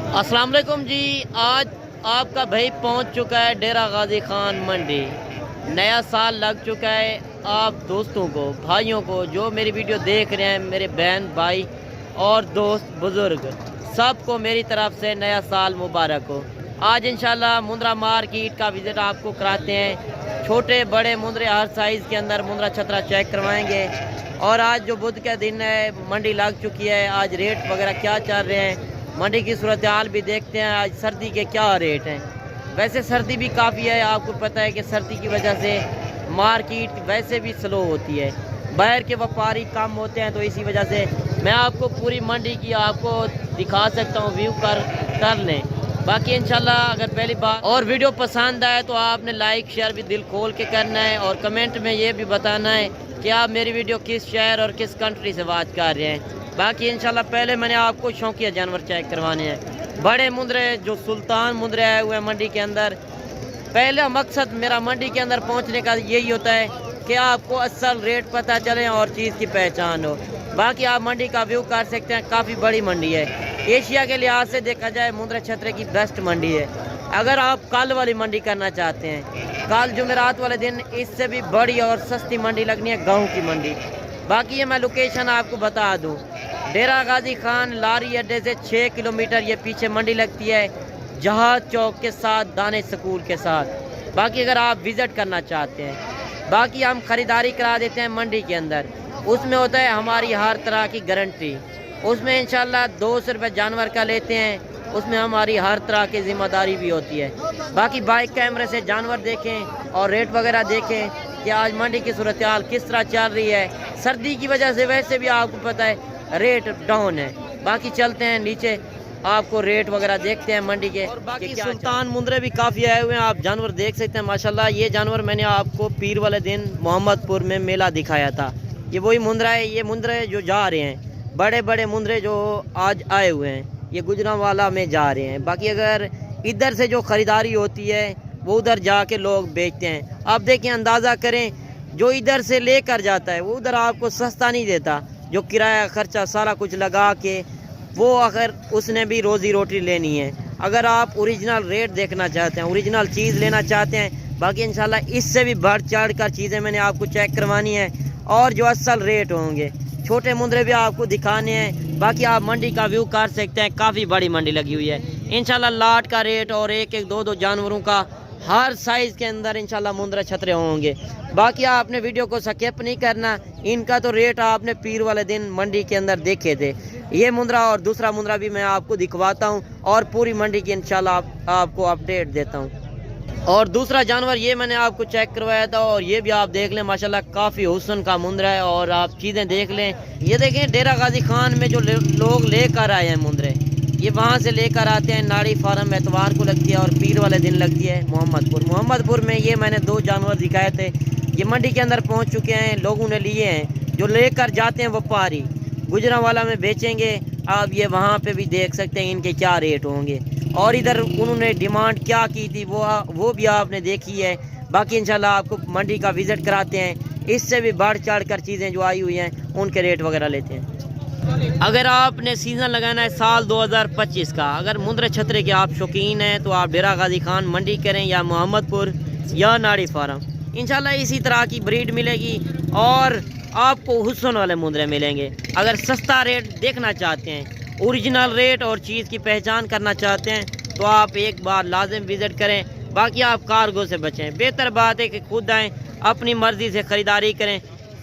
अस्सलाम वालेकुम जी। आज आपका भाई पहुंच चुका है डेरा गाजी खान मंडी। नया साल लग चुका है। आप दोस्तों को, भाइयों को जो मेरी वीडियो देख रहे हैं, मेरे बहन भाई और दोस्त बुज़ुर्ग, सबको मेरी तरफ से नया साल मुबारक हो। आज इंशाल्लाह मुंद्रा मार्केट का विज़िट आपको कराते हैं। छोटे बड़े मुंद्रे हर साइज़ के अंदर मुंद्रा छतरा चेक करवाएंगे। और आज जो बुध का दिन है, मंडी लग चुकी है। आज रेट वगैरह क्या चल रहे हैं, मंडी की सूरत हाल भी देखते हैं। आज सर्दी के क्या रेट हैं। वैसे सर्दी भी काफ़ी है, आपको पता है कि सर्दी की वजह से मार्केट वैसे भी स्लो होती है, बाहर के व्यापारी कम होते हैं, तो इसी वजह से मैं आपको पूरी मंडी की आपको दिखा सकता हूँ, व्यू कर लें। बाकी इंशाल्लाह अगर पहली बार और वीडियो पसंद आए तो आपने लाइक शेयर भी दिल खोल के करना है, और कमेंट में ये भी बताना है कि आप मेरी वीडियो किस शहर और किस कंट्री से बात कर रहे हैं। बाकी इंशाल्लाह पहले मैंने आपको शौकिया जानवर चेक करवाने हैं। बड़े मुंद्रे जो सुल्तान मुंद्रे आए हुए हैं मंडी के अंदर। पहला मकसद मेरा मंडी के अंदर पहुंचने का यही होता है कि आपको असल रेट पता चले और चीज़ की पहचान हो। बाकी आप मंडी का व्यू कर सकते हैं, काफ़ी बड़ी मंडी है। एशिया के लिहाज से देखा जाए मुंद्रा छतरे की बेस्ट मंडी है। अगर आप कल वाली मंडी करना चाहते हैं, कल जुमेरात वाले दिन इससे भी बड़ी और सस्ती मंडी लगनी है, गाँव की मंडी। बाकी ये मैं लोकेशन आपको बता दूं, डेरा गाजी खान लारी अड्डे से 6 किलोमीटर ये पीछे मंडी लगती है, जहाज चौक के साथ, दाने स्कूल के साथ। बाकी अगर आप विज़िट करना चाहते हैं, बाकी हम ख़रीदारी करा देते हैं मंडी के अंदर। उसमें होता है हमारी हर तरह की गारंटी। उसमें इंशाल्लाह 200 रुपये जानवर का लेते हैं, उसमें हमारी हर तरह की ज़िम्मेदारी भी होती है। बाकी बाइक कैमरे से जानवर देखें और रेट वगैरह देखें कि आज मंडी की सूरत हाल किस तरह चल रही है। सर्दी की वजह से वैसे भी आपको पता है रेट डाउन है। बाकी चलते हैं नीचे, आपको रेट वगैरह देखते हैं मंडी के। और बाकी सुल्तान मुंद्रे भी काफ़ी आए हुए हैं, आप जानवर देख सकते हैं माशाल्लाह। ये जानवर मैंने आपको पीर वाले दिन मोहम्मदपुर में मेला दिखाया था। ये वही मुंद्रा है। ये मुंद्रे जो जा रहे हैं, बड़े बड़े मुंद्रे जो आज आए हुए हैं, ये गुजरांवाला में जा रहे हैं। बाकी अगर इधर से जो ख़रीदारी होती है वो उधर जाके लोग बेचते हैं। आप देखें, अंदाज़ा करें, जो इधर से लेकर जाता है वो उधर आपको सस्ता नहीं देता। जो किराया खर्चा सारा कुछ लगा के वो, अगर उसने भी रोज़ी रोटी लेनी है। अगर आप ओरिजिनल रेट देखना चाहते हैं, ओरिजिनल चीज़ लेना चाहते हैं, बाकी इंशाल्लाह इससे भी बढ़ चढ़ कर चीज़ें मैंने आपको चेक करवानी है, और जो असल रेट होंगे। छोटे मुंद्रे भी आपको दिखाने हैं। बाकी आप मंडी का व्यू कर सकते हैं, काफ़ी बड़ी मंडी लगी हुई है। इंशाल्लाह लाट का रेट और एक एक दो जानवरों का हर साइज़ के अंदर इंशाल्लाह मुंद्रा छतरे होंगे। बाकी आपने वीडियो को स्किप नहीं करना। इनका तो रेट आपने पीर वाले दिन मंडी के अंदर देखे थे। ये मुंद्रा और दूसरा मुंद्रा भी मैं आपको दिखवाता हूँ, और पूरी मंडी की इंशाल्लाह आपको अपडेट देता हूँ। और दूसरा जानवर ये मैंने आपको चेक करवाया था, और ये भी आप देख लें माशाल्लाह, काफ़ी हुस्न का मुंद्रा है। और आप चीज़ें देख लें, ये देखें डेरा गाजी खान में जो लोग लेकर आए हैं मुंद्रे, ये वहाँ से लेकर आते हैं। नाड़ी फार्म एतवार को लगती है और पीर वाले दिन लगती है मोहम्मदपुर में। ये मैंने 2 जानवर दिखाए थे, ये मंडी के अंदर पहुँच चुके हैं, लोगों ने लिए हैं। जो लेकर जाते हैं व्यापारी, गुजरांवाला में बेचेंगे। आप ये वहाँ पे भी देख सकते हैं इनके क्या रेट होंगे, और इधर उन्होंने डिमांड क्या की थी वो भी आपने देखी है। बाकी इंशाल्लाह आपको मंडी का विज़िट कराते हैं, इससे भी बढ़ चढ़ कर चीज़ें जो आई हुई हैं उनके रेट वगैरह लेते हैं। अगर आपने सीज़न लगाना है साल 2025 का, अगर मुंद्रा छतरे के आप शौकीन हैं, तो आप डेरा गाजी खान मंडी करें, या मोहम्मदपुर या नाड़ी फार्म। इंशाल्लाह इसी तरह की ब्रीड मिलेगी, और आपको हुस्न वाले मुंद्रे मिलेंगे। अगर सस्ता रेट देखना चाहते हैं, ओरिजिनल रेट और चीज़ की पहचान करना चाहते हैं, तो आप एक बार लाजिम विज़िट करें। बाकी आप कार्गो से बचें। बेहतर बात है कि खुद आएँ, अपनी मर्ज़ी से ख़रीदारी करें,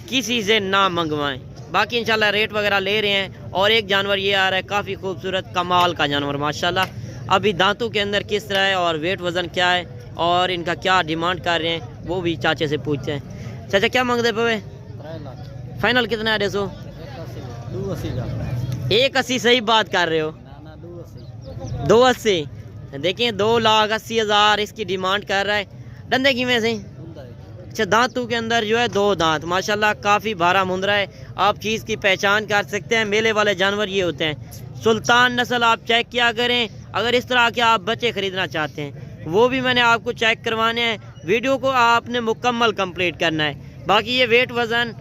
किसी से ना मंगवाएं। बाकी इंशाल्लाह रेट वगैरह ले रहे हैं। और एक जानवर ये आ रहा है, काफ़ी खूबसूरत कमाल का जानवर माशाल्लाह। अभी दांतों के अंदर किस तरह है और वेट वज़न क्या है और इनका क्या डिमांड कर रहे हैं, वो भी चाचे से पूछते हैं। चाचा क्या मांगते पे? फाइनल कितना है? 180। सही बात कर रहे हो, 280। देखिए 2,80,000 इसकी डिमांड कर रहा है। डंडे की में से अच्छा, दांतों के अंदर जो है 2 दांत माशाल्लाह, काफ़ी भारा मुंद्रा है। आप चीज़ की पहचान कर सकते हैं। मेले वाले जानवर ये होते हैं। सुल्तान नस्ल आप चेक किया करें। अगर इस तरह के आप बच्चे ख़रीदना चाहते हैं, वो भी मैंने आपको चेक करवाने हैं। वीडियो को आपने मुकम्मल कंप्लीट करना है। बाकी ये वेट वज़न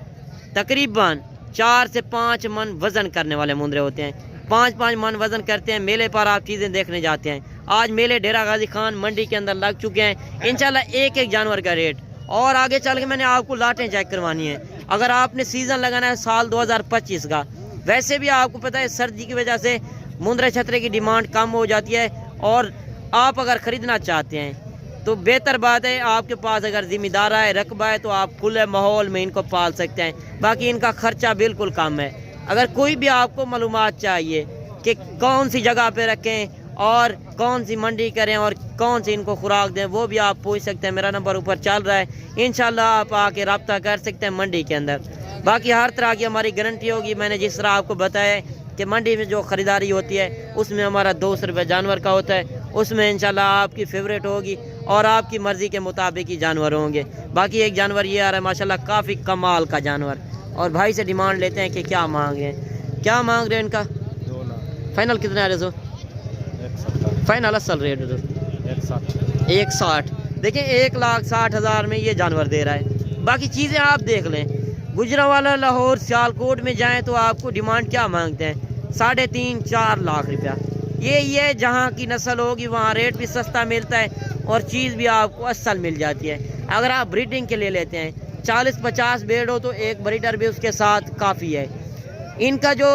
तकरीबन 4 से 5 मन वज़न करने वाले मुंद्रे होते हैं। 5-5 मन वजन करते हैं। मेले पर आप चीज़ें देखने जाते हैं। आज मेले डेरा गाजी खान मंडी के अंदर लग चुके हैं। इंशाल्लाह एक एक जानवर का रेट, और आगे चल के मैंने आपको लाटें चेक करवानी है। अगर आपने सीज़न लगाना है साल 2025 का, वैसे भी आपको पता है सर्दी की वजह से मुंद्रे छतरे की डिमांड कम हो जाती है, और आप अगर ख़रीदना चाहते हैं तो बेहतर बात है, आपके पास अगर ज़िम्मेदार है, रकबा है, तो आप खुले माहौल में इनको पाल सकते हैं। बाकी इनका ख़र्चा बिल्कुल कम है। अगर कोई भी आपको मालूमात चाहिए कि कौन सी जगह पे रखें और कौन सी मंडी करें और कौन सी इनको खुराक दें, वो भी आप पूछ सकते हैं। मेरा नंबर ऊपर चल रहा है, इंशाल्लाह आप आके रब्ता कर सकते हैं मंडी के अंदर। बाकी हर तरह की हमारी गारंटी होगी। मैंने जिस तरह आपको बताया कि मंडी में जो ख़रीदारी होती है उसमें हमारा 200 रुपये जानवर का होता है, उसमें इंशाल्लाह आपकी फेवरेट होगी और आपकी मर्ज़ी के मुताबिक ही जानवर होंगे। बाकी एक जानवर ये आ रहा है माशाल्लाह काफ़ी कमाल का जानवर, और भाई से डिमांड लेते हैं कि क्या मांग रहे हैं। क्या मांग रहे हैं इनका? 2 लाख। फाइनल कितना है सो? 170। फाइनल असल रेट 160। 160। देखें 1,60,000 में ये जानवर दे रहा है। बाकी चीज़ें आप देख लें, गुजरांवाला, लाहौर, सियालकोट में जाएं तो आपको डिमांड क्या मांगते हैं? 3.5-4 लाख रुपया। ये जहाँ की नस्ल होगी वहाँ रेट भी सस्ता मिलता है और चीज़ भी आपको असल मिल जाती है। अगर आप ब्रीडिंग के लिए लेते हैं, 40-50 बेड हो तो एक ब्रीडर भी उसके साथ काफ़ी है। इनका जो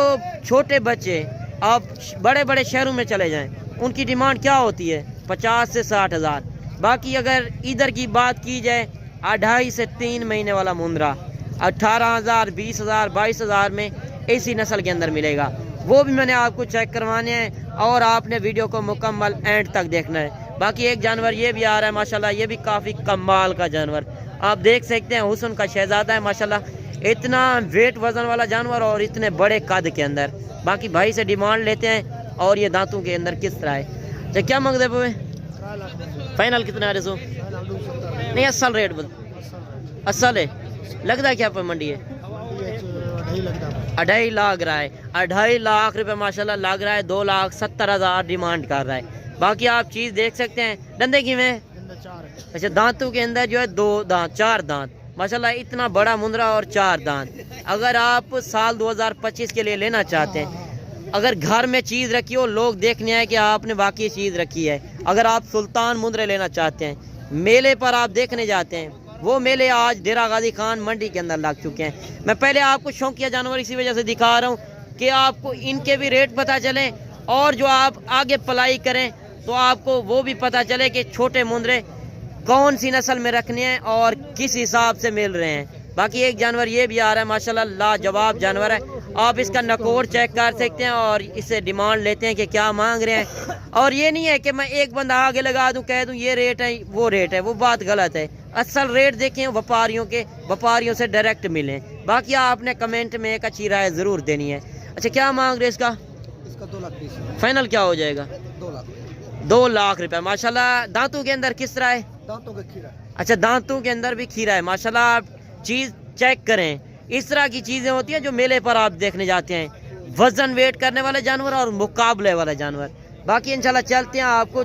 छोटे बच्चे आप बड़े बड़े शहरों में चले जाएं, उनकी डिमांड क्या होती है? 50 से 60,000। बाकी अगर इधर की बात की जाए, 2.5 से 3 महीने वाला मुंद्रा 18,000, 20,000, 22,000 में इसी नस्ल के अंदर मिलेगा। वो भी मैंने आपको चेक करवाने हैं और आपने वीडियो को मुकम्मल एंड तक देखना है। बाकी एक जानवर ये भी आ रहा है माशाल्लाह, ये भी काफ़ी कमाल का जानवर आप देख सकते हैं। हुस्न का शहजादा है माशाल्लाह, इतना वेट वज़न वाला जानवर और इतने बड़े कद के अंदर। बाकी भाई से डिमांड लेते हैं और ये दांतों के अंदर किस तरह है। अच्छा क्या मांगते पे? फाइनल कितना है सो? नहीं असल रेट बता, असल है। लगता क्या पे मंडी है? 2.5 लाख रहा है। 2.5 लाख रुपए माशाल्लाह लग रहा है। 2,70,000 डिमांड कर रहा है। बाकी आप चीज़ देख सकते हैं। डंडे की में अच्छा दांतों के अंदर जो है 2 दांत 4 दांत माशाल्लाह, इतना बड़ा मुंद्रा और 4 दांत। अगर आप साल 2025 के लिए लेना चाहते हैं, अगर घर में चीज़ रखी हो, लोग देखने आए कि आपने वाकई चीज़ रखी है। अगर आप सुल्तान मुंद्रे लेना चाहते हैं, मेले पर आप देखने जाते हैं, वो मेले आज डेरा गाजी खान मंडी के अंदर लग चुके हैं। मैं पहले आपको शौकिया जानवर इसी वजह से दिखा रहा हूँ कि आपको इनके भी रेट पता चले, और जो आप आगे पलाई करें तो आपको वो भी पता चले कि छोटे मुंद्रे कौन सी नस्ल में रखने हैं और किस हिसाब से मिल रहे हैं। बाकी एक जानवर ये भी आ रहा है माशाल्लाह, लाजवाब जानवर है। आप इसका नकोर चेक कर सकते हैं और इससे डिमांड लेते हैं कि क्या मांग रहे हैं। और ये नहीं है कि मैं एक बंदा आगे लगा दूं, कह दूं ये रेट है वो रेट है, वो बात गलत है। असल रेट देखें व्यापारियों के, व्यापारियों से डायरेक्ट मिलें। बाकी आपने कमेंट में एक अच्छी राय ज़रूर देनी है। अच्छा क्या मांग रहे हैं इसका? 2 लाख 20। फाइनल क्या हो जाएगा? 2 लाख। 2 लाख रुपये माशाल्लाह। दांतों के अंदर किस तरह है? दांतों का खीरा। अच्छा दांतों के अंदर भी खीरा है माशाल्लाह। आप चीज़ चेक करें, इस तरह की चीज़ें होती हैं जो मेले पर आप देखने जाते हैं, वजन वेट करने वाले जानवर और मुकाबले वाले जानवर। बाकी इंशाल्लाह चलते हैं, आपको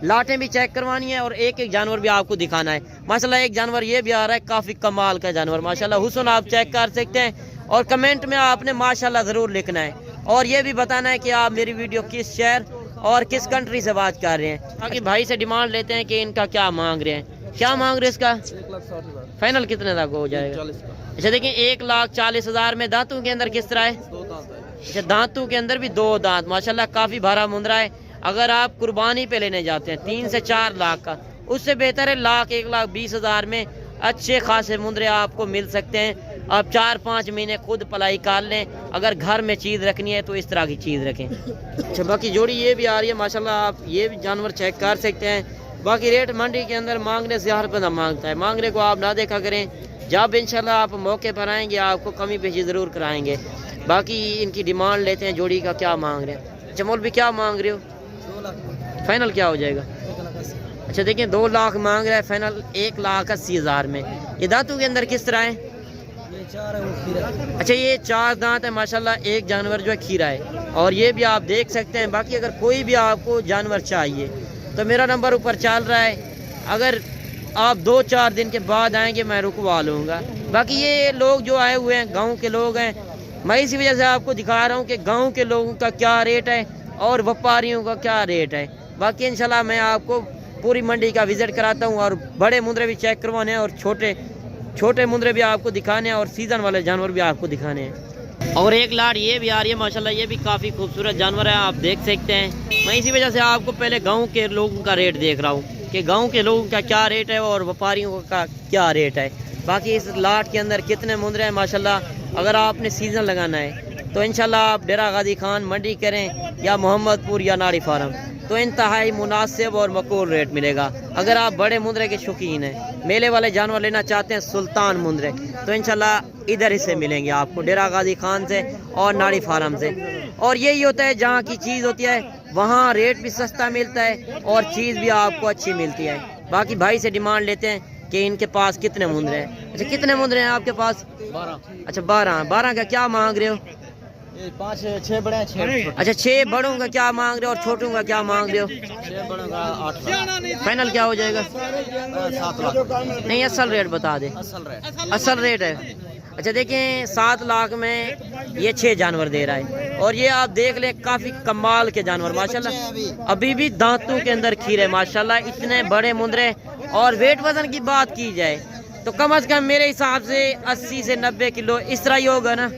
लाटें भी चेक करवानी है और एक एक जानवर भी आपको दिखाना है माशाल्लाह। एक जानवर ये भी आ रहा है, काफ़ी कमाल का जानवर माशाल्लाह। हुस्न आप चेक कर सकते हैं और कमेंट में आपने माशाल्लाह ज़रूर लिखना है, और ये भी बताना है कि आप मेरी वीडियो किस शहर और किस कंट्री से बात कर रहे हैं। बाकी भाई से डिमांड लेते हैं कि इनका क्या मांग रहे हैं। क्या मांग रहे हैं इसका? 1,60,000। फाइनल कितने तक हो जाएगा? 40 का। अच्छा देखिए 1,40,000 में। दांतों के अंदर किस तरह है? 2 दांत है। अच्छा दांतों के अंदर भी 2 दांत माशाल्लाह, काफ़ी भरा मुंद्रा है। अगर आप कुर्बानी पे लेने जाते हैं 3 से 4 लाख का, उससे बेहतर है 1,20,000 में अच्छे खासे मुंद्रे आपको मिल सकते हैं। आप 4-5 महीने खुद पलाई कर लें। अगर घर में चीज़ रखनी है तो इस तरह की चीज़ रखें। अच्छा बाकी जोड़ी ये भी आ रही है माशाल्लाह, आप ये भी जानवर चेक कर सकते हैं। बाकी रेट मंडी के अंदर मांगने से हर बंदा मांगता है, मांगने को आप ना देखा करें। जब इंशाल्लाह आप मौके पर आएंगे आपको कमी पेशी ज़रूर कराएंगे। बाकी इनकी डिमांड लेते हैं, जोड़ी का क्या मांग रहे हैं। जमोल भी क्या मांग रहे हो? 2 लाख। फाइनल क्या हो जाएगा? 1,80,000। अच्छा देखिए 2 लाख मांग रहा है, फाइनल 1,80,000 में। ये दांतों के अंदर किस तरह है? ये 4 है, वो खीरा है। अच्छा ये 4 दांत है माशाल्लाह। एक जानवर जो है खीरा है, और ये भी आप देख सकते हैं। बाकी अगर कोई भी आपको जानवर चाहिए तो मेरा नंबर ऊपर चल रहा है। अगर आप 2-4 दिन के बाद आएंगे मैं रुकवा लूँगा। बाकी ये लोग जो आए हुए हैं गांव के लोग हैं, मैं इसी वजह से आपको दिखा रहा हूँ कि गांव के लोगों का क्या रेट है और व्यापारियों का क्या रेट है। बाकी इंशाल्लाह मैं आपको पूरी मंडी का विज़िट कराता हूँ और बड़े मुंद्रे भी चेक करवाने हैं और छोटे मुंद्रे भी आपको दिखाने हैं और सीज़न वाले जानवर भी आपको दिखाने हैं। और एक लाट ये भी आ रही है माशाल्लाह, ये भी काफ़ी खूबसूरत जानवर है, आप देख सकते हैं। मैं इसी वजह से आपको पहले गाँव के लोगों का रेट देख रहा हूँ कि गाँव के लोगों का क्या रेट है और व्यापारियों का क्या रेट है। बाकी इस लाट के अंदर कितने मुंद्रे हैं माशाल्लाह, अगर आपने सीज़न लगाना है तो इंशाल्लाह आप डेरा गाजी खान मंडी करें या मोहम्मदपुर या नाड़ी फार्म, तो इंतहाई मुनासिब और मकबूल रेट मिलेगा। अगर आप बड़े मुंद्रे के शौकीन हैं, मेले वाले जानवर लेना चाहते हैं सुल्तान मुंद्रे, तो इंशाल्लाह इधर ही से मिलेंगे आपको, डेरा गाजी खान से और नाड़ी फार्म से। और यही होता है, जहाँ की चीज़ होती है वहाँ रेट भी सस्ता मिलता है और चीज़ भी आपको अच्छी मिलती है। बाकी भाई से डिमांड लेते हैं कि इनके पास कितने मुंद्रे हैं। अच्छा कितने मुंद्रे हैं आपके पास? 12। अच्छा 12 का क्या मांग रहे हो? 5-6 बड़े हैं, 6। अच्छा 6 बड़ों का क्या मांग रहे हो और छोटों का क्या मांग रहे हो? 6 बड़ों का 8 लाख। फाइनल क्या हो जाएगा? 7 लाख। नहीं असल रेट बता दे। असल रेट है। अच्छा देखें 7 लाख में ये 6 जानवर दे रहा है और ये आप देख लें काफ़ी कमाल के जानवर माशाल्लाह, अभी भी दांतों के अंदर खीरे माशाल्लाह, इतने बड़े मुंद्रे। और वेट वजन की बात की जाए तो कम से कम मेरे हिसाब से 80 से 90 किलो इस तरह ही होगा ना,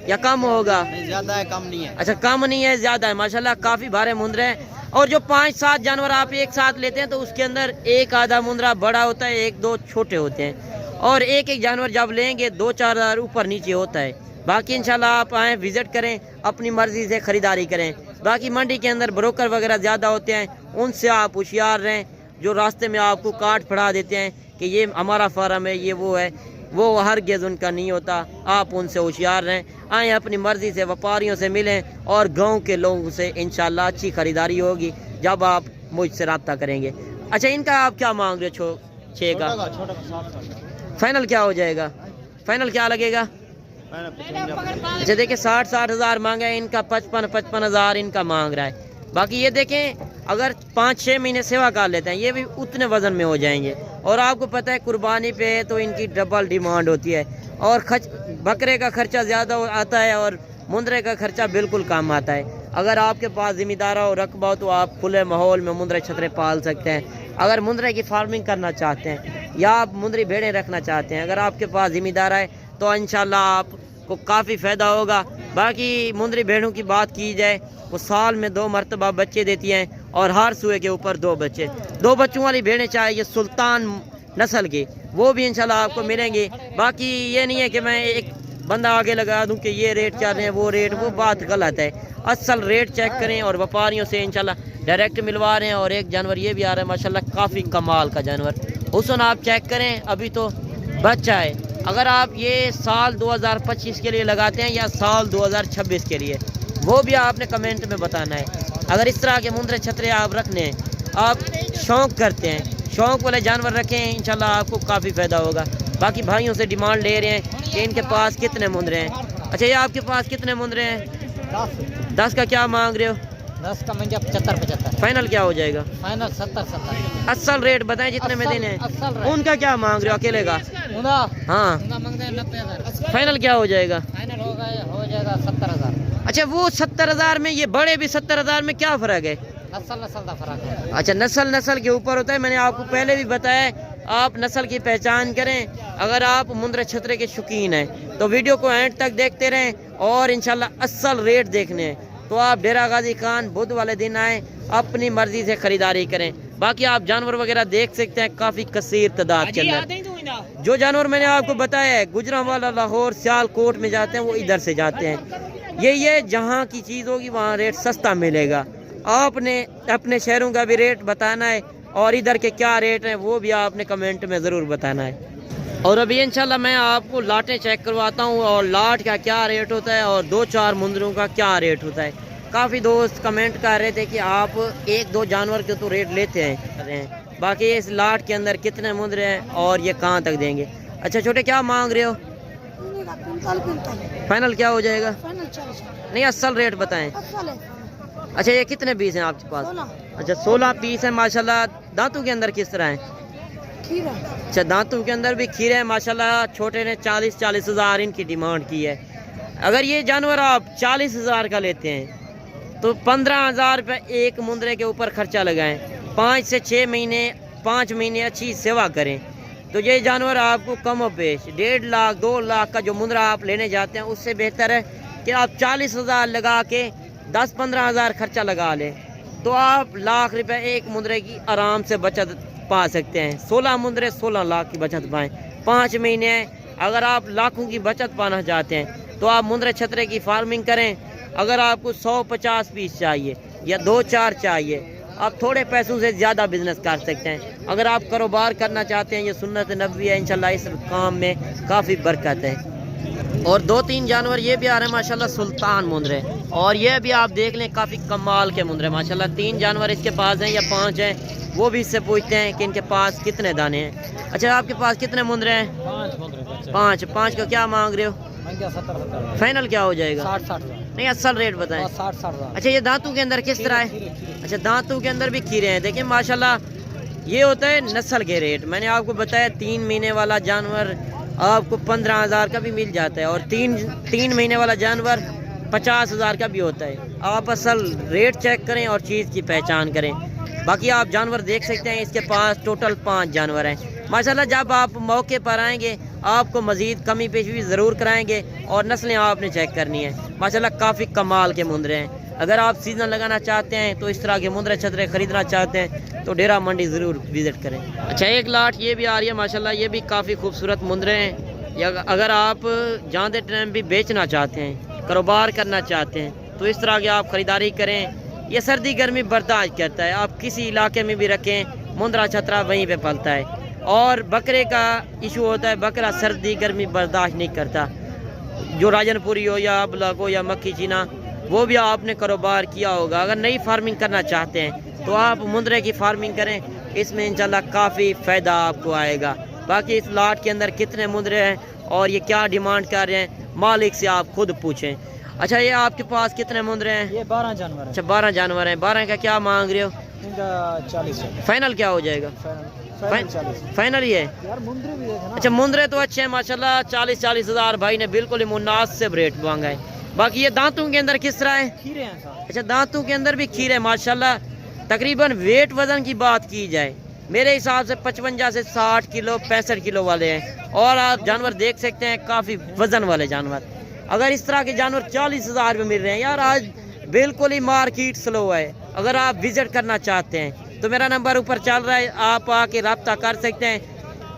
या कम होगा? ज़्यादा है, कम नहीं है। अच्छा कम नहीं है, ज़्यादा है माशाल्लाह, काफ़ी भारे मुंद्रे हैं। और जो 5-7 जानवर आप एक साथ लेते हैं तो उसके अंदर एक आधा मुंद्रा बड़ा होता है, 1-2 छोटे होते हैं। और एक जानवर जब लेंगे 2-4 हज़ार ऊपर नीचे होता है। बाकी इंशाल्लाह आप आएँ, विज़िट करें, अपनी मर्ज़ी से ख़रीदारी करें। बाकी मंडी के अंदर ब्रोकर वगैरह ज़्यादा होते हैं, उनसे आप होशियार रहें, जो रास्ते में आपको काट फड़ा देते हैं कि ये हमारा फार्म है, ये वो है, वो हर गेज़ उनका नहीं होता। आप उनसे होशियार रहें, आएँ अपनी मर्ज़ी से व्यापारियों से मिलें और गांव के लोगों से इंशाल्लाह अच्छी ख़रीदारी होगी जब आप मुझसे रब्ता करेंगे। अच्छा इनका आप क्या मांग रहे हो? 6 का फाइनल क्या हो जाएगा? फाइनल क्या लगेगा? अच्छा देखिए 60 हज़ार मांगा है, इनका 55 हज़ार इनका मांग रहा है। बाकी ये देखें अगर 5-6 महीने सेवा कर लेते हैं ये भी उतने वज़न में हो जाएंगे। और आपको पता है कुर्बानी पे तो इनकी डबल डिमांड होती है और बकरे का खर्चा ज़्यादा आता है और मुंद्रे का खर्चा बिल्कुल कम आता है। अगर आपके पास ज़िम्मेदारा और रकबा हो तो आप खुले माहौल में मुंद्रे छतरे पाल सकते हैं। अगर मुंद्रे की फार्मिंग करना चाहते हैं या आप मुंद्री भेड़ें रखना चाहते हैं, अगर आपके पास ज़िम्मेदारा है तो इंशाल्लाह आपको काफ़ी फ़ायदा होगा। बाकी मुंद्री भेड़ों की बात की जाए वो साल में 2 मरतबा बच्चे देती हैं और हर सूए के ऊपर 2 बच्चे। 2 बच्चों वाली भेड़ें चाहिए सुल्तान नस्ल की, वो भी इंशाल्लाह आपको मिलेंगी। बाकी ये नहीं है कि मैं एक बंदा आगे लगा दूं कि ये रेट चल रहे हैं वो रेट, वो बात गलत है। असल रेट चेक करें और व्यापारियों से इंशाल्लाह डायरेक्ट मिलवा रहे हैं। और एक जानवर ये भी आ रहा है माशाल्लाह, काफ़ी कमाल का जानवर हुसन, आप चेक करें, अभी तो बच्चा है। अगर आप ये साल 2025 के लिए लगाते हैं या साल 2026 के लिए, वो भी आपने कमेंट में बताना है। अगर इस तरह के मुंद्रे छतरे आप रखने हैं, आप शौक़ करते हैं, शौक़ वाले जानवर रखें, इंशाल्लाह आपको काफ़ी फ़ायदा होगा। बाकी भाइयों से डिमांड ले रहे हैं कि इनके पास कितने मुंद्रे हैं। अच्छा ये आपके पास कितने मुंद्रे हैं? 10 का क्या मांग रहे हो? 10 का मंजा 75। फाइनल क्या हो जाएगा? फाइनल 70। असल रेट बताएं जितने में देने हैं। उनका क्या मांग रहे हो अकेले का? हाँ फाइनल क्या हो जाएगा? फाइनल हो जाएगा 70 हज़ार। अच्छा वो 70 हज़ार में, ये बड़े भी 70 हज़ार में क्या फ़र्क है? नस्ल का फर्क है। अच्छा नस्ल के ऊपर होता है। मैंने आपको पहले भी बताया, आप नस्ल की पहचान करें। अगर आप मुंद्रे छतरे के शौकीन हैं तो वीडियो को एंड तक देखते रहें और इंशाल्लाह असल रेट देखने हैं तो आप डेरा गाजी खान बुध वाले दिन आएँ, अपनी मर्ज़ी से ख़रीदारी करें। बाकी आप जानवर वगैरह देख सकते हैं काफ़ी कसीर तादाद के अंदर। जो जानवर मैंने आपको बताया है गुजरांवाला, लाहौर, सियालकोट में जाते हैं वो इधर से जाते हैं। ये जहाँ की चीज़ होगी वहाँ रेट सस्ता मिलेगा। आपने अपने शहरों का भी रेट बताना है और इधर के क्या रेट हैं वो भी आपने कमेंट में ज़रूर बताना है। और अभी इंशाल्लाह मैं आपको लाटें चेक करवाता हूँ और लाट का क्या रेट होता है और 2-4 मुंद्रों का क्या रेट होता है। काफ़ी दोस्त कमेंट कर रहे थे कि आप 1-2 जानवर के तो रेट लेते हैं, बाकी इस लाट के अंदर कितने मुंद्रे हैं और ये कहाँ तक देंगे। अच्छा छोटे क्या मांग रहे हो? फाइनल क्या हो जाएगा? नहीं असल रेट बताएं। अच्छा ये कितने पीस हैं आपके पास? अच्छा 16 पीस है माशाल्लाह। दांतों के अंदर किस तरह है? खीरा। अच्छा दांतों के अंदर भी खीरे हैं माशाल्लाह। छोटे ने 40 हज़ार इनकी डिमांड की है। اگر یہ جانور آپ 40,000 کا لیتے ہیں تو 15,000 روپے ایک مندرے کے اوپر خرچہ لگائیں، 5 سے 6 مہینے 5 مہینے اچھی سیوا کریں تو یہ جانور آپ کو کم و بیش 1.5 لاکھ 2 لاکھ کا جو مندرا آپ لینے جاتے ہیں اس سے بہتر ہے کہ آپ 40,000 لگا کے 10-15,000 خرچہ لگا لیں تو آپ لاکھ روپے ایک مندرے کی آرام سے بچت پا سکتے ہیں۔ 16 مندرے 16 لاکھ کی بچت پائیں، 5 مہینے اگر آپ لاکھوں کی بچت پانا چاہتے ہیں تو آپ مندرے چھترے کی فارمنگ کریں۔ اگر آپ کو 150 پیس چاہیے یا 2-4 چاہیے آپ تھوڑے پیسوں سے زیادہ بزنس کر سکتے ہیں۔ اگر آپ کاروبار کرنا چاہتے ہیں یہ سنت نبوی ہے، انشاءاللہ اس کام میں کافی برکت ہے۔ اور 2-3 جانور یہ بھی آ رہے ہیں ماشاءاللہ سلطان مندرے، اور یہ بھی آپ دیکھ لیں کافی کمال کے مندرے ماشاءاللہ۔ 3 جانور اس کے پاس ہیں یا 5 ہیں، وہ بھی اس سے پوچھتے ہیں کہ ان کے پاس کتنے دانے ہیں۔ اچھا آپ کے پاس کتنے مندرے ہیں؟ 5 کا کیا مانگ رہے ہو؟ 70 فائنل کیا ہو جائے گا؟ 60 نہیں اصل ریٹ بتائیں۔ 60 اچھا یہ دانتوں کے اندر کس طرح ہے؟ اچھا دانتوں کے اندر بھی کھیرے ہیں، دیکھیں ماشاءاللہ یہ ہوتا ہے نسل کے ریٹ۔ میں نے آپ کو بتایا 3 مہینے والا جانور آپ کو 15,000 کا بھی مل جاتا ہے اور 3 مہینے والا جانور 50,000 کا بھی ہوتا ہے۔ آپ اصل ریٹ چیک کریں اور چیز کی پہچان کریں۔ باقی آپ جانور دیکھ سکتے ہیں، اس کے پاس ٹوٹل 5 جانور ہیں ماشاءاللہ۔ جب آپ موقع پر آئیں گے آپ کو مزید کمی پیشی ضرور کرائیں گے اور نسلیں آپ نے چیک کرنی ہے ماشاءاللہ۔ کافی کمال کے مندرے ہیں، اگر آپ سیزن لگانا چاہتے ہیں تو اس طرح کے مندرے چھترے خریدنا چاہتے ہیں تو ڈیرا منڈی ضرور وزٹ کریں۔ اچھا ایک لاٹ یہ بھی آ رہی ہے ماشاءاللہ، یہ بھی کافی خوبصورت مندرے ہیں۔ اگر آپ جاندے ٹائم بھی بیچنا چاہتے ہیں، کاروبار کرنا چاہتے ہیں تو اس طرح کے آپ خریداری کریں۔ یہ سردی گرمی برداشت کرتا ہے، آپ کسی علاقے میں بھی رکھیں مندرا چھترا وہیں پہ پلتا ہے۔ اور بکرے کا ایشو ہوتا ہے، بکرا سردی گرمی برداشت نہیں کرتا، جو راجن پوری ہو یا ابلک ہو یا مکھی چینا وہ بھی آپ نے کاروبار کیا ہوگا۔ اگر نئی فارمنگ کرنا چاہتے ہیں تو آپ مندرے کی فارمنگ کریں، اس میں انشاءاللہ کافی فائدہ آپ کو آئے گا۔ باقی اس لاٹ کے اندر کتنے مندرے ہیں اور یہ کیا ڈیمانڈ کر رہے ہیں مالک سے آپ خود پوچھیں۔ اچھا یہ آپ کے پاس کتنے مندرے ہیں؟ یہ 12 جانور ہیں۔ اچھا 12 جانور ہیں، 12 کا کیا مانگ رہے ہو؟ ان کا 40 ہے۔ فائنل کیا ہو جائے گا؟ فائنل ہی ہے۔ یار مندرے بھی ہے نا۔ اچھا مندرے تو اچھے ہیں ماشاءاللہ، 40 ہزار بھائی نے بالکل ہی مناسب ریٹ مانگا ہے۔ باقی یہ دانتوں کے اندر کس طرح ہے؟ کھیرے ہیں صاحب۔ اچھا دانتوں کے اندر بھی کھیرے ماشاءاللہ۔ تقریباً ویٹ وزن کی بات کی جائے میرے حساب سے 55 سے 60 کلو 65 کلو والے ہیں، اور آپ جانور دیکھ سکتے ہیں کافی وزن والے جانور۔ اگر اس طرح کے جانور 40,000 میں مل رہے ہیں یار، آج بالکل ہی مارکیٹ سلو ہے۔ اگر آپ وزٹ کرنا چاہتے ہیں تو میرا نمبر اوپر چل رہا ہے، آپ آ کے رابطہ کر سکتے ہیں۔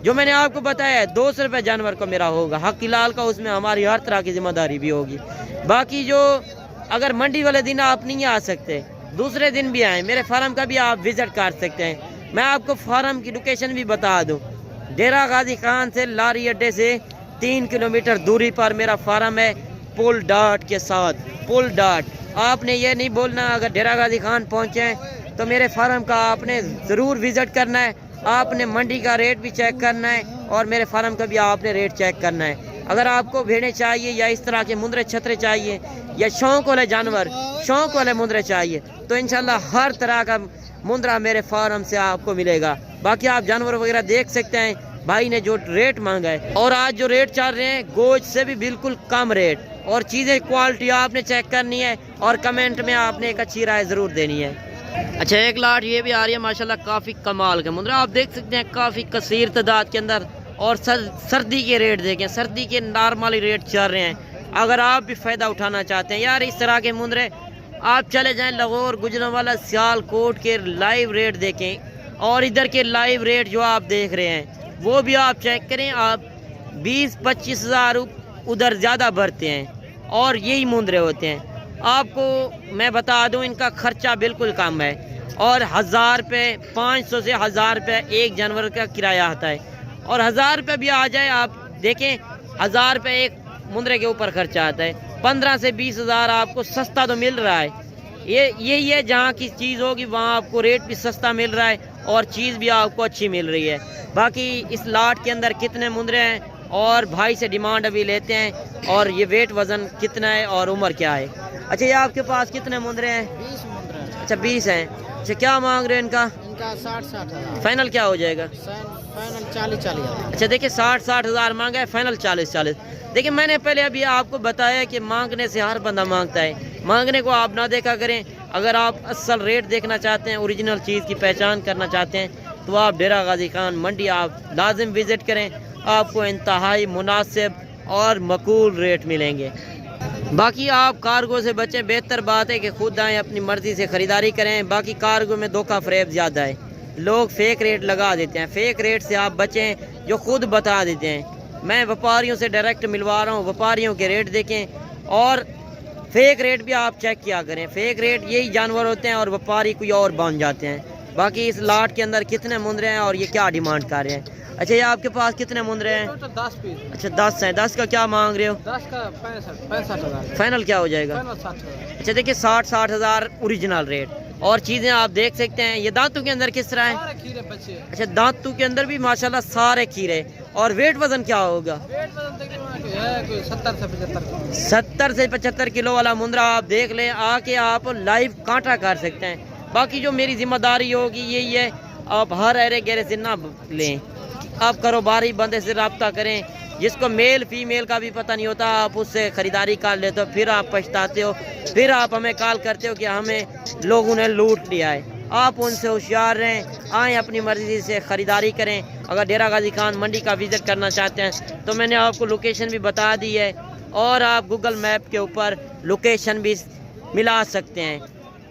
جو میں نے آپ کو بتایا ہے 200 روپے جانور کو میرا ہوگا، حق لال کا، اس میں ہماری ہر طرح کی ذمہ داری بھی ہوگی۔ باقی جو اگر منڈی والے دن آپ نہیں آ سکتے دوسرے دن بھی آئیں، میرے فارم کا بھی آپ وزٹ کر سکتے ہیں۔ میں آپ کو فارم کی لوکیشن بھی بتا دوں، ڈیرا غازی خان سے لاری اڈے سے 3 کلومیٹر دوری پر میرا فارم ہے، پول ڈاٹ کے ساتھ، پول ڈاٹ۔ آپ نے یہ نہیں بولنا اگر ڈیرا غازی خان پہنچیں تو میرے فارم کا آپ نے ضرور وزٹ کرنا ہے، آپ نے منڈی کا ریٹ بھی چیک کرنا ہے اور میرے فارم کا بھی آپ نے ریٹ چیک کرنا ہے۔ اگر آپ کو بھیڑیں چاہیے یا اس طرح کے مندرے چھترے چاہیے یا شوق والے جانور، شوق والے مندرے چاہیے تو انشاءاللہ ہر طرح کا مندرا میرے فارم سے آپ کو ملے گا۔ باقی آپ جانور وغیرہ دیکھ سکتے ہیں، بھائی نے جو ریٹ مانگا ہے اور آج جو ریٹ چل رہے ہیں گوشت سے بھی بالکل کم ریٹ، اور چیزیں کوالٹی آپ نے چیک کرنی ہے اور کمنٹ میں آپ نے ایک اچھی رائے ضرور دینی ہے۔ اچھا ایک لاٹ یہ بھی آ رہی ہے ماشاءاللہ، کافی کمال کا مندرا آپ دیکھ سکتے ہیں، کافی کثیر تعداد کے اندر، اور سردی کے ریٹ دیکھیں، سردی کے نارملی ریٹ چل رہے ہیں۔ اگر آپ بھی فائدہ اٹھانا چاہتے ہیں یار اس طرح کے مندرے، آپ چلے جائیں لاہور، گجرانوالہ، سیال کوٹ کے لائیو ریٹ دیکھیں، اور ادھر کے لائیو ریٹ جو آپ دیکھ رہے ہیں وہ بھی آپ چیک کریں۔ آپ 20-25 ہزار ادھر زیادہ بھرتے ہیں اور یہی مندرے ہوتے ہیں۔ آپ کو میں بتا دوں ان کا خرچہ بالکل کم ہے، اور 1000 روپے 500 سے 1000 روپے ایک جانور کا کرایہ آتا ہے، اور 1000 روپے بھی آ جائے آپ دیکھیں 1000 روپے ایک مندرے کے اوپر خرچہ آتا ہے، 15 سے 20 ہزار آپ کو سستا تو مل رہا ہے۔ یہی ہے جہاں کی چیز ہوگی وہاں آپ کو ریٹ بھی سستا مل رہا ہے اور چیز بھی آپ کو اچھی مل رہی ہے۔ باقی اس لاٹ کے اندر کتنے مندرے ہیں اور بھائی سے ڈیمانڈ ابھی لیتے ہیں، اور یہ ویٹ وزن کتنا ہے اور عمر کیا ہے۔ اچھا یہ آپ کے پاس کتنے مندرے ہیں؟ 20 مندرے ہیں۔ اچھا 20 ہیں۔ اچھا کیا مانگ رہے ہیں ان کا؟ ان کا 60,000 فائنل کیا ہو جائے گا؟ فائنل 40,000. اچھا دیکھیں 60,000 مانگا ہے، فائنل 40,000. دیکھیں میں نے پہلے ابھی آپ کو بتایا کہ مانگنے سے ہر بندہ مانگتا ہے، مانگنے کو آپ نہ دیکھا کریں. اگر آپ اصل ریٹ دیکھنا چاہتے ہیں، اوریجنل چیز کی پہچان کرنا چاہتے ہیں تو آپ ڈیرہ غازی خان منڈی آپ لازم وزٹ کریں. آپ کو انتہائی مناسب اور معقول ریٹ ملیں گے. باقی آپ کارگو سے بچیں، بہتر بات ہے کہ خود آئیں، اپنی مرضی سے خریداری کریں. باقی کارگو میں دھوکہ فریب زیادہ ہے، لوگ فیک ریٹ لگا دیتے ہیں. فیک ریٹ سے آپ بچیں جو خود بتا دیتے ہیں. میں وپاریوں سے ڈائریکٹ ملوا رہا ہوں، وپاریوں کے ریٹ دیکھیں اور فیک ریٹ بھی آپ چیک کیا کریں. فیک ریٹ یہی جانور ہوتے ہیں اور وپاری کوئی اور بن جاتے ہیں. باقی اس لاٹ کے اندر کتنے مندرے ہیں اور یہ کیا ڈیمانڈ کر رہے ہیں؟ اچھا یہ آپ کے پاس کتنے مندرے ہیں؟ 10 پیس. اچھا 10 ہیں. 10 کا کیا مانگ رہے ہو؟ 10 کا 65,000. فائنل کیا ہو جائے گا؟ فائنل 60,000. اچھا دیکھیں 60,000 اوریجنل ریٹ. اور چیزیں آپ دیکھ سکتے ہیں. یہ دانتوں کے اندر کس طرح ہیں؟ سارے کھیرے بچے. اچھا دانتوں کے اندر بھی ماشاءاللہ سارے کھیرے. اور ویٹ وزن کیا ہوگا؟ ویٹ وزن تقریباً ہے کوئی 70 سے 75 کلو. 70 سے 75 کلو والا مندرا آپ دیکھ لیں، آ کے آپ لائیو کانٹا کر سکتے ہیں. باقی جو میری ذمہ داری ہوگی یہی ہے، آپ ہر ایرے گیرے سے نہ لیں. آپ کاروباری بندے سے رابطہ کریں، جس کو میل فیمیل کا بھی پتہ نہیں ہوتا، آپ اس سے خریداری کر لیتے ہو، پھر آپ پچھتاتے ہو، پھر آپ ہمیں کال کرتے ہو کہ ہمیں لوگوں نے لوٹ لیا ہے. آپ ان سے ہوشیار رہیں، آئیں اپنی مرضی سے خریداری کریں. اگر ڈیرہ غازی خان منڈی کا وزٹ کرنا چاہتے ہیں تو میں نے آپ کو لوکیشن بھی بتا دی ہے، اور آپ گوگل میپ کے اوپر لوکیشن بھی ملا سکتے ہیں.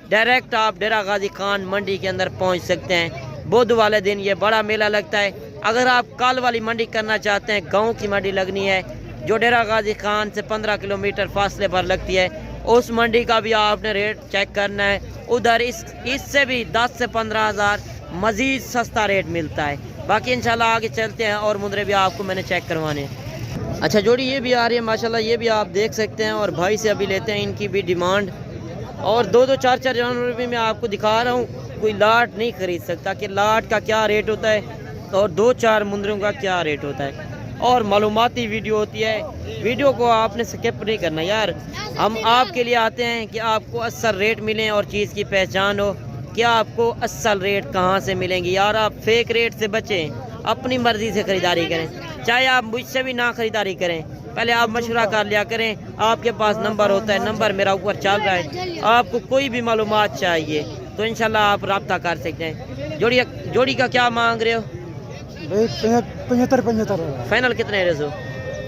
ڈائریکٹ آپ ڈیرہ غازی خان منڈی کے اندر پہنچ سکتے ہیں. بدھ والے دن یہ بڑا میلہ لگتا ہے. اگر آپ کال والی منڈی کرنا چاہتے ہیں، گاؤں کی منڈی لگنی ہے جو ڈیرہ غازی خان سے 15 کلومیٹر فاصلے پر لگتی ہے، اس منڈی کا بھی آپ نے ریٹ چیک کرنا ہے. ادھر اس سے بھی 10 سے 15,000 مزید سستا ریٹ ملتا ہے. باقی انشاءاللہ آگے چلتے ہیں اور مندرے بھی آپ کو میں نے چیک کروانے ہیں. اچھا جوڑی یہ بھی آ رہی ہے ماشاءاللہ، یہ بھی آپ دیکھ سکتے ہیں. اور بھائی سے ابھی لیتے ہیں ان کی بھی ڈیمانڈ. اور 2-2 4-4 جانور بھی میں آپ کو دکھا رہا ہوں. کوئی لاٹ نہیں خرید سکتا کہ لاٹ کا کیا ریٹ ہوتا ہے اور 2-4 مندروں کا کیا ریٹ ہوتا ہے. اور معلوماتی ویڈیو ہوتی ہے، ویڈیو کو آپ نے سکپ نہیں کرنا یار. ہم آپ کے لیے آتے ہیں کہ آپ کو اصل ریٹ ملیں اور چیز کی پہچان ہو کہ آپ کو اصل ریٹ کہاں سے ملیں گی. یار آپ فیک ریٹ سے بچیں، اپنی مرضی سے خریداری کریں. چاہے آپ مجھ سے بھی نہ خریداری کریں، پہلے آپ مشورہ کر لیا کریں. آپ کے پاس نمبر ہوتا ہے، نمبر میرا اوپر چل رہا ہے. آپ کو کوئی بھی معلومات چاہیے تو انشاءاللہ آپ رابطہ کر سکتے ہیں. جوڑی کا کیا مانگ رہے ہو؟ 75,000. فائنل کتنے رہے ہو؟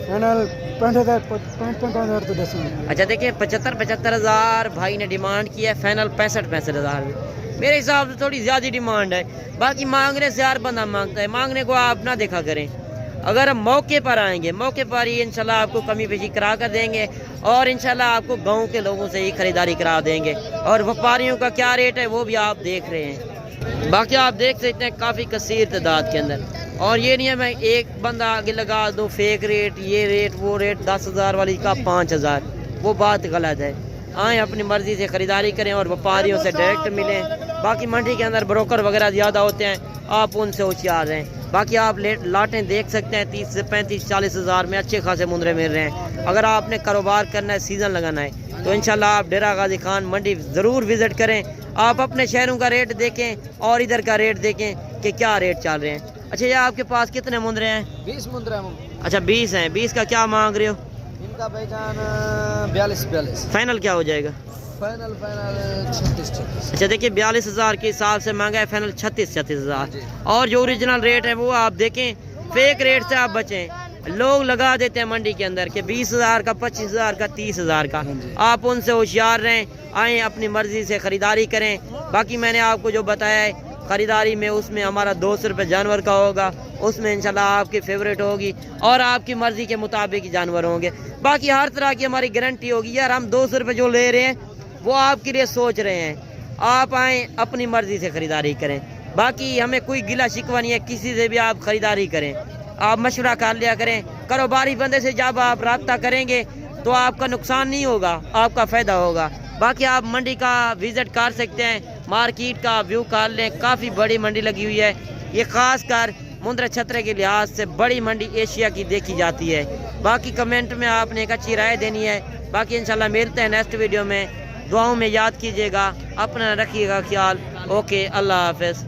فائنل 65,000 تو دس. اچھا دیکھیں 75,000 بھائی نے ڈیمانڈ کی ہے. فائنل 65,000 میرے حساب سے تھوڑی زیادہ ڈیمانڈ ہے. باقی مانگنے سے ہر بندہ مانگتا ہے، مانگنے کو آپ نہ دیکھا کریں. اگر ہم موقع پر آئیں گے، موقع پر ہی انشاءاللہ آپ کو کمی بیشی کرا کر دیں گے، اور انشاءاللہ آپ کو گاؤں کے لوگوں سے ہی خریداری کرا دیں گے. اور وپاریوں کا کیا ریٹ ہے وہ بھی آپ دیکھ رہے ہیں. باقی آپ دیکھ سکتے ہیں کافی کثیر تعداد کے اندر. اور یہ نہیں ہے میں ایک بندہ آگے لگا دوں فیک ریٹ، یہ ریٹ وہ ریٹ، 10,000 والی کا 5,000، وہ بات غلط ہے. آئیں اپنی مرضی سے خریداری کریں اور وپاریوں سے ڈائریکٹ ملیں. باقی منڈی کے اندر بروکر وغیرہ زیادہ ہوتے ہیں، آپ ان سے ہوشیار رہیں. باقی آپ لاٹیں دیکھ سکتے ہیں 30 سے 35-40,000 میں اچھے خاصے مندرے مل رہے ہیں. اگر آپ نے کاروبار کرنا ہے، سیزن لگانا ہے تو انشاءاللہ آپ ڈیرہ غازی خان منڈی ضرور وزٹ کریں. آپ اپنے شہروں کا ریٹ دیکھیں اور ادھر کا ریٹ دیکھیں کہ کیا ریٹ چل رہے ہیں. اچھا یہ آپ کے پاس کتنے مندرے ہیں؟ 20 مندرے ہیں. اچھا 20 ہیں. 20 کا کیا مانگ رہے ہو؟ ان کا بھائی جان 42. فائنل کیا ہو جائے گا؟ فائنل 36. اچھا دیکھیے 42,000 کے حساب سے مانگا ہے. فائنل 36,000. اور جو اوریجنل ریٹ ہے وہ آپ دیکھیں، فیک ریٹ سے آپ بچیں. لوگ لگا دیتے ہیں منڈی کے اندر کہ 20,000 کا، 25,000 کا، 30,000 کا. آپ ان سے ہوشیار رہیں، آئیں اپنی مرضی سے خریداری کریں. باقی میں نے آپ کو جو بتایا ہے خریداری میں، اس میں ہمارا 200 روپے جانور کا ہوگا. اس میں انشاءاللہ آپ کی فیوریٹ ہوگی اور آپ کی مرضی کے مطابق جانور ہوں گے. باقی ہر طرح کی ہماری گارنٹی ہوگی. یار ہم 200 روپے جو لے رہے ہیں وہ آپ کے لیے سوچ رہے ہیں. آپ آئیں اپنی مرضی سے خریداری کریں. باقی ہمیں کوئی گلہ شکوہ نہیں ہے، کسی سے بھی آپ خریداری کریں. آپ مشورہ کر لیا کریں. کاروباری بندے سے جب آپ رابطہ کریں گے تو آپ کا نقصان نہیں ہوگا، آپ کا فائدہ ہوگا. باقی آپ منڈی کا وزٹ کر سکتے ہیں، مارکیٹ کا ویو کر لیں. کافی بڑی منڈی لگی ہوئی ہے. یہ خاص کر مندرا چھترے کے لحاظ سے بڑی منڈی ایشیا کی دیکھی جاتی ہے. باقی کمنٹ میں آپ نے ایک اچھی رائے دینی ہے. باقی انشاءاللہ ملتے ہیں نیکسٹ ویڈیو میں. دعاؤں میں یاد کیجیے گا، اپنا رکھیے گا خیال. اوکے، اللہ حافظ.